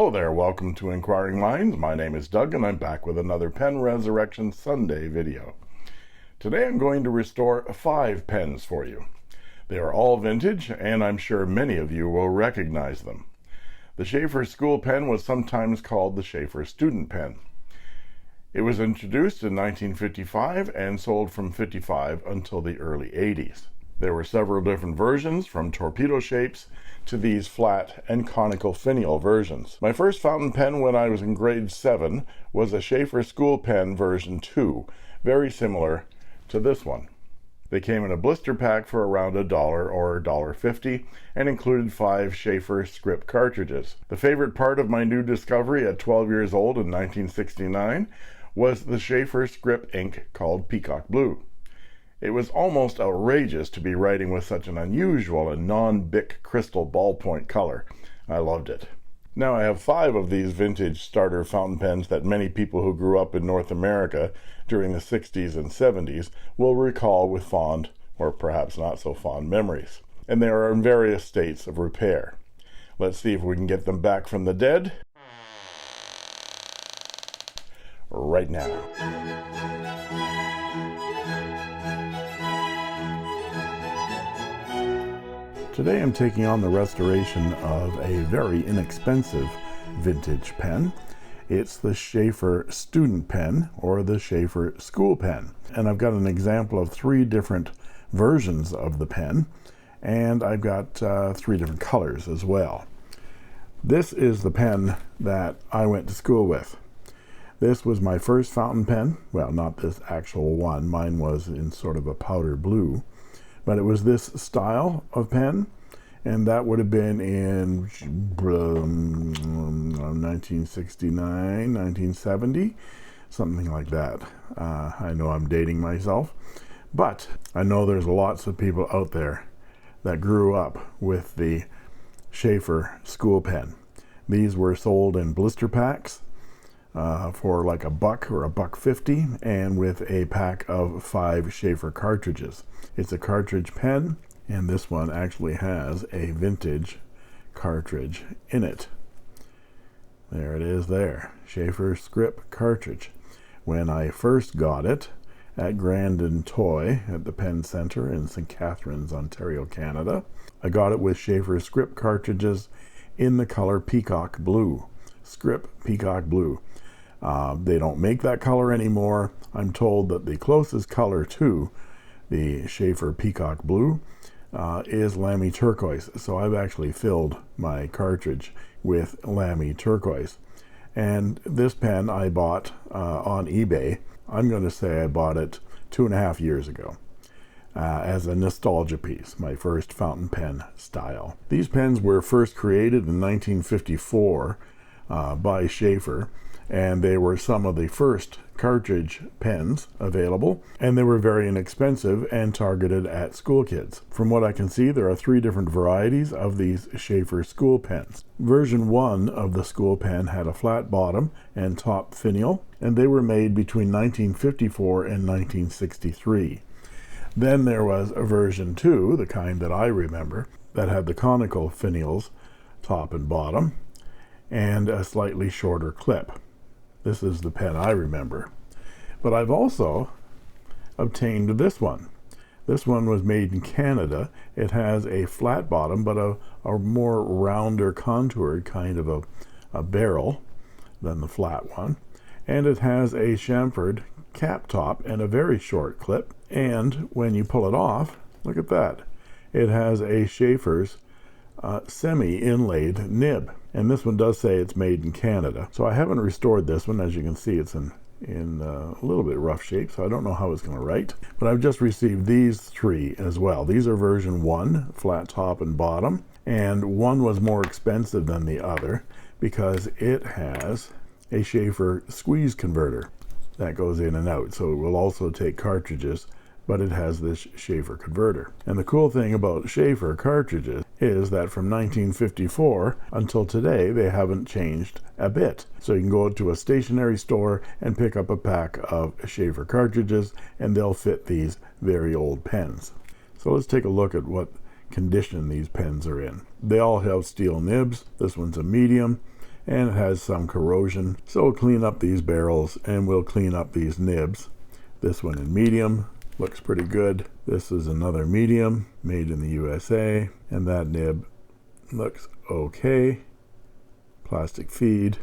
Hello there, welcome to Inquiring Minds. My name is Doug and I'm back with another Pen Resurrection Sunday video. Today I'm going to restore 5 pens for you. They are all vintage and I'm sure many of you will recognize them. The Sheaffer School Pen was sometimes called the Sheaffer Student Pen. It was introduced in 1955 and sold from 55 until the early 80s. There were several different versions, from torpedo shapes to these flat and conical finial versions. My first fountain pen when I was in grade 7 was a Sheaffer School Pen version 2, very similar to this one. They came in a blister pack for around $1 or $1.50 and included 5 Sheaffer script cartridges. The favorite part of my new discovery at 12 years old in 1969 was the Sheaffer script ink called Peacock Blue. It was almost outrageous to be writing with such an unusual and non-Bic crystal ballpoint color. I loved it. Now I have 5 of these vintage starter fountain pens that many people who grew up in North America during the 60s and 70s will recall with fond, or perhaps not so fond, memories. And they are in various states of repair. Let's see if we can get them back from the dead right now. Today I'm taking on the restoration of a very inexpensive vintage pen. It's the Sheaffer Student Pen, or the Sheaffer School Pen. And I've got an example of 3 different versions of the pen, and I've got 3 different colors as well. This is the pen that I went to school with. This was my first fountain pen. Well, not this actual one. Mine was in sort of a powder blue. But it was this style of pen, and that would have been in 1969, 1970, something like that. I know I'm dating myself, but I know there's lots of people out there that grew up with the Sheaffer School Pen. These were sold in blister packs for like $1 or $1.50, and with a pack of 5 Sheaffer cartridges. It's a cartridge pen, and this one actually has a vintage cartridge in it. There it is there, Sheaffer script cartridge. When I first got it at Grandin Toy at the Pen Center in St. Catharines, Ontario, Canada, I got it with Sheaffer script cartridges in the color Peacock Blue. Script Peacock Blue. They don't make that color anymore. I'm told that the closest color to the Sheaffer Peacock Blue is Lammy Turquoise. So I've actually filled my cartridge with Lammy Turquoise. And this pen I bought on eBay. I'm going to say I bought it 2.5 years ago as a nostalgia piece, my first fountain pen style. These pens were first created in 1954 by Sheaffer, and they were some of the first cartridge pens available, and they were very inexpensive and targeted at school kids. From what I can see, there are 3 different varieties of these Sheaffer School Pens. Version 1 of the school pen had a flat bottom and top finial, and they were made between 1954 and 1963. Then there was a version 2, the kind that I remember, that had the conical finials, top and bottom, and a slightly shorter clip. This is the pen I remember. But I've also obtained this one. This one was made in Canada. It has a flat bottom, but a more rounder contoured kind of a barrel than the flat one. And it has a chamfered cap top and a very short clip. And when you pull it off, look at that. It has a Sheaffer's semi-inlaid nib, and this one does say it's made in Canada. So I haven't restored this one. As you can see, it's in a little bit rough shape, so I don't know how it's going to write, but I've just received these 3 as well. These are version 1, flat top and bottom, and one was more expensive than the other because it has a Sheaffer squeeze converter that goes in and out, so it will also take cartridges, but it has this Sheaffer converter. And the cool thing about Sheaffer cartridges is that from 1954 until today, they haven't changed a bit. So you can go to a stationery store and pick up a pack of Sheaffer cartridges, and they'll fit these very old pens. So let's take a look at what condition these pens are in. They all have steel nibs. This one's a medium, and it has some corrosion. So we'll clean up these barrels and we'll clean up these nibs. This one in medium looks pretty good. This is another medium made in the USA, and that nib looks okay. Plastic feed.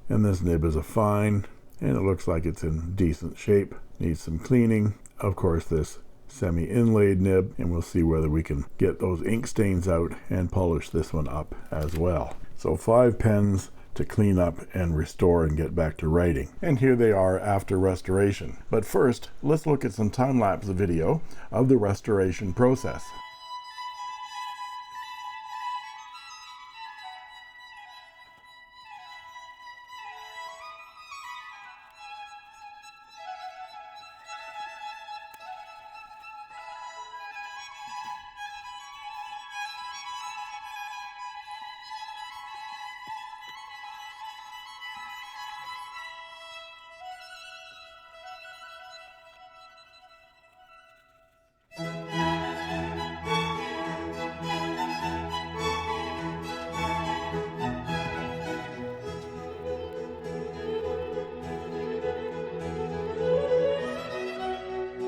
And this nib is a fine, and it looks like it's in decent shape. Needs some cleaning. Of course, this semi-inlaid nib, and we'll see whether we can get those ink stains out and polish this one up as well. So 5 pens to clean up and restore and get back to writing. And here they are after restoration. But first, let's look at some time-lapse video of the restoration process.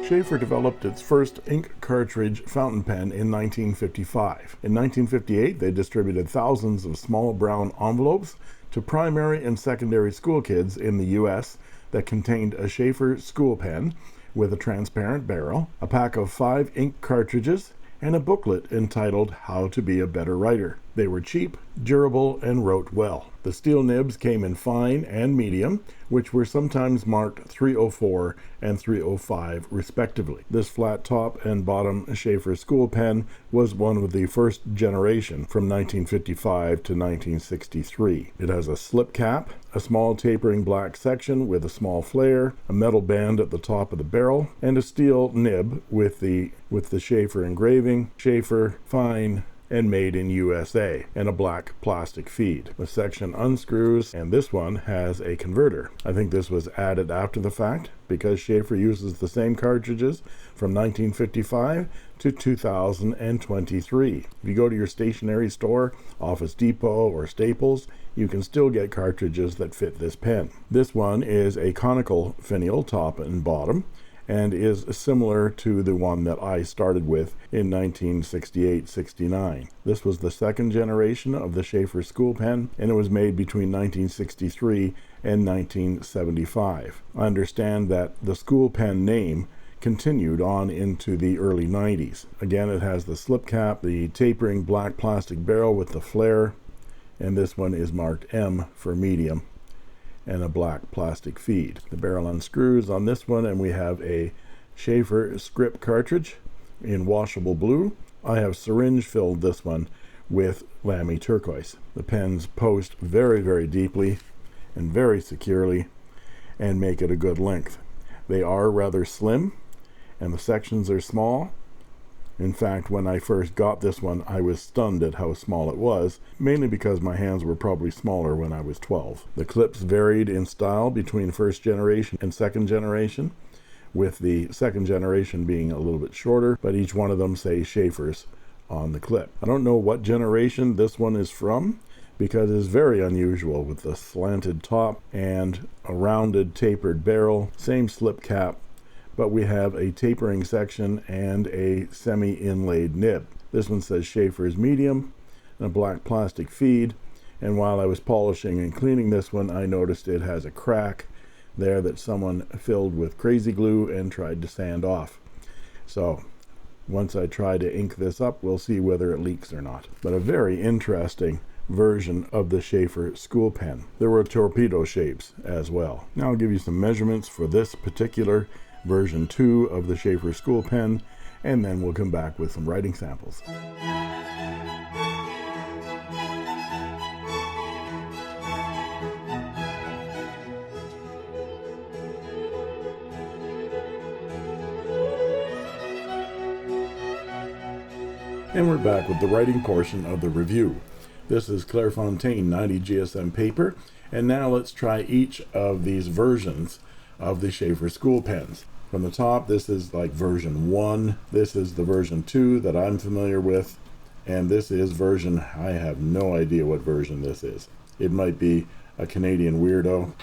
Sheaffer developed its first ink cartridge fountain pen in 1955. In 1958, they distributed thousands of small brown envelopes to primary and secondary school kids in the U.S. that contained a Sheaffer School Pen with a transparent barrel, a pack of 5 ink cartridges, and a booklet entitled How to Be a Better Writer. They were cheap, durable, and wrote well. The steel nibs came in fine and medium, which were sometimes marked 304 and 305 respectively. This flat top and bottom Sheaffer School Pen was one of the first generation from 1955 to 1963. It has a slip cap, a small tapering black section with a small flare, a metal band at the top of the barrel, and a steel nib with the Sheaffer engraving, Sheaffer, fine, and made in USA, and a black plastic feed. The section unscrews, and this one has a converter. I think this was added after the fact because Sheaffer uses the same cartridges from 1955 to 2023. If you go to your stationery store, Office Depot, or Staples, you can still get cartridges that fit this pen. This one is a conical finial top and bottom, and is similar to the one that I started with in 1968-69. This was the second generation of the Sheaffer School Pen, and it was made between 1963 and 1975. I understand that the school pen name continued on into the early 90s. Again, it has the slip cap, the tapering black plastic barrel with the flare, and this one is marked M for medium, and a black plastic feed. The barrel unscrews on this one, and we have a Sheaffer script cartridge in washable blue. I have syringe filled this one with Lamy turquoise. The pens post very, very deeply and very securely and make it a good length. They are rather slim, and the sections are small. In fact, when I first got this one, I was stunned at how small it was, mainly because my hands were probably smaller when I was 12. The clips varied in style between first generation and second generation, with the second generation being a little bit shorter, but each one of them say Sheaffer's on the clip. I don't know what generation this one is from, because it's very unusual with the slanted top and a rounded tapered barrel, same slip cap, but we have a tapering section and a semi-inlaid nib. This one says Sheaffer's medium and a black plastic feed, and while I was polishing and cleaning this one, I noticed it has a crack there that someone filled with crazy glue and tried to sand off. So once I try to ink this up, we'll see whether it leaks or not. But a very interesting version of the Sheaffer School Pen. There were torpedo shapes as well. Now I'll give you some measurements for this particular version 2 of the Sheaffer School Pen, and then we'll come back with some writing samples. And we're back with the writing portion of the review. This is Clairefontaine 90 GSM paper, and now let's try each of these versions of the Sheaffer School Pens. From the top, this is like version 1, this is the version 2 that I'm familiar with, and this is version, I have no idea what version this is. It might be a Canadian weirdo.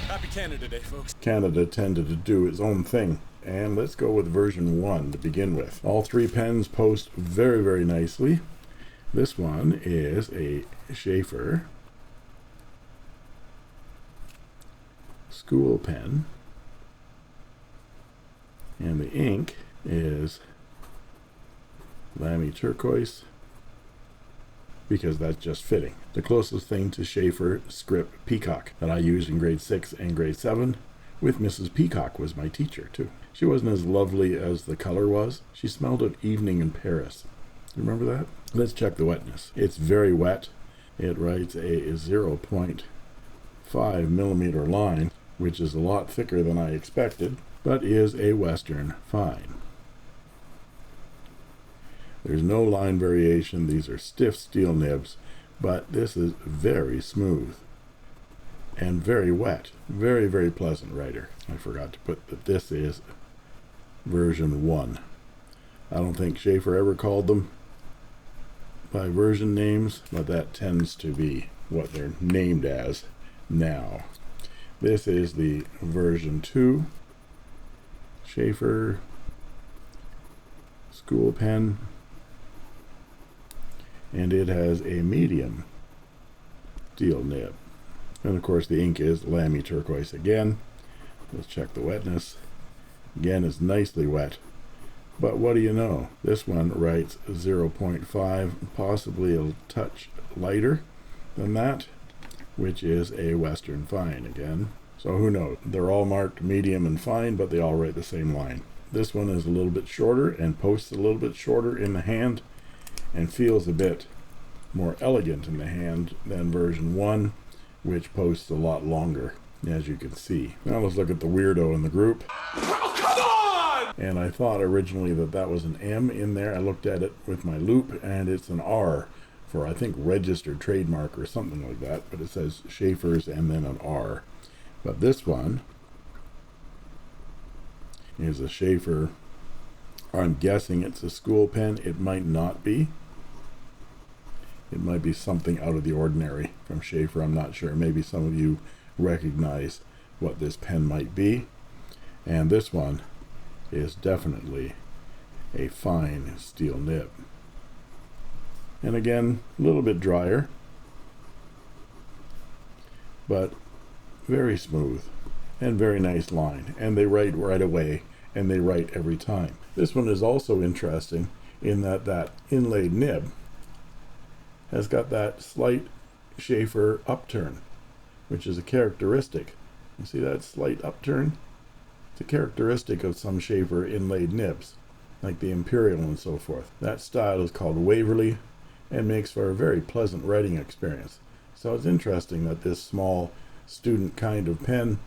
Happy Canada Day, folks. Canada tended to do its own thing. And let's go with version 1 to begin with. All three pens post very, very nicely. This one is a Sheaffer School Pen. And the ink is Lamy Turquoise, because that's just fitting. The closest thing to Sheaffer Script Peacock that I used in grade 6 and grade 7 with Mrs. Peacock was my teacher too. She wasn't as lovely as the color was. She smelled of evening in Paris. You remember that? Let's check the wetness. It's very wet. It writes a 0.5 millimeter line, which is a lot thicker than I expected, but is a Western fine. There's no line variation. These are stiff steel nibs, but this is very smooth and very wet. Very, very pleasant writer. I forgot to put that this is version 1. I don't think Sheaffer ever called them by version names, but that tends to be what they're named as now. This is the version 2 Sheaffer School Pen, and it has a medium steel nib. And of course the ink is Lamy Turquoise again. Let's check the wetness. Again, it's nicely wet. But what do you know? This one writes 0.5, possibly a touch lighter than that, which is a Western fine again. So who knows? They're all marked medium and fine, but they all write the same line. This one is a little bit shorter and posts a little bit shorter in the hand and feels a bit more elegant in the hand than version 1, which posts a lot longer, as you can see. Now let's look at the weirdo in the group. Oh, come on! And I thought originally that that was an M in there. I looked at it with my loop, and it's an R for, I think, registered trademark or something like that. But it says Sheaffer's and then an R. But this one is a Sheaffer. I'm guessing it's a school pen. It might not be. It might be something out of the ordinary from Sheaffer. I'm not sure. Maybe some of you recognize what this pen might be. And this one is definitely a fine steel nib. And again, a little bit drier, but very smooth and very nice line. And they write right away, and they write every time. This one is also interesting in that that inlaid nib has got that slight Sheaffer upturn, which is a characteristic. You see that slight upturn? It's a characteristic of some Sheaffer inlaid nibs, like the Imperial and so forth. That style is called Waverly and makes for a very pleasant writing experience. So it's interesting that this small student kind of pen,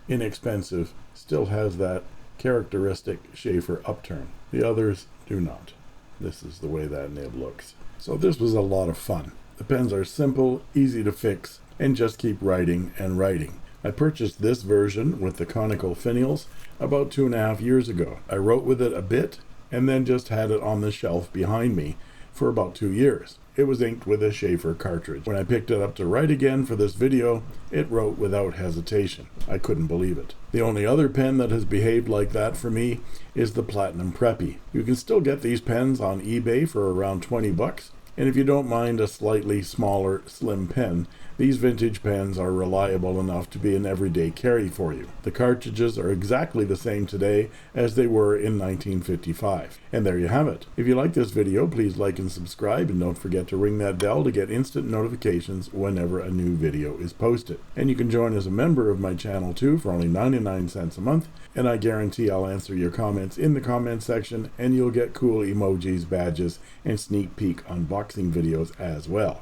inexpensive, still has that characteristic Sheaffer upturn. The others do not. This is the way that nib looks. So this was a lot of fun. The pens are simple, easy to fix, and just keep writing and writing. I purchased this version with the conical finials about 2.5 years ago. I wrote with it a bit and then just had it on the shelf behind me for about 2 years. It was inked with a Sheaffer cartridge. When I picked it up to write again for this video, it wrote without hesitation. I couldn't believe it. The only other pen that has behaved like that for me is the Platinum Preppy. You can still get these pens on eBay for around 20 bucks. And if you don't mind a slightly smaller, slim pen, these vintage pens are reliable enough to be an everyday carry for you. The cartridges are exactly the same today as they were in 1955. And there you have it. If you like this video, please like and subscribe, and don't forget to ring that bell to get instant notifications whenever a new video is posted. And you can join as a member of my channel too for only 99 cents a month, and I guarantee I'll answer your comments in the comment section, and you'll get cool emojis, badges, and sneak peek unboxing videos as well.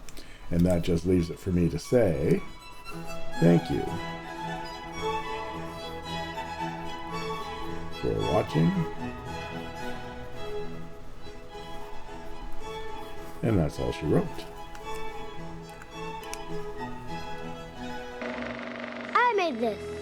And that just leaves it for me to say thank you for watching. And that's all she wrote. I made this.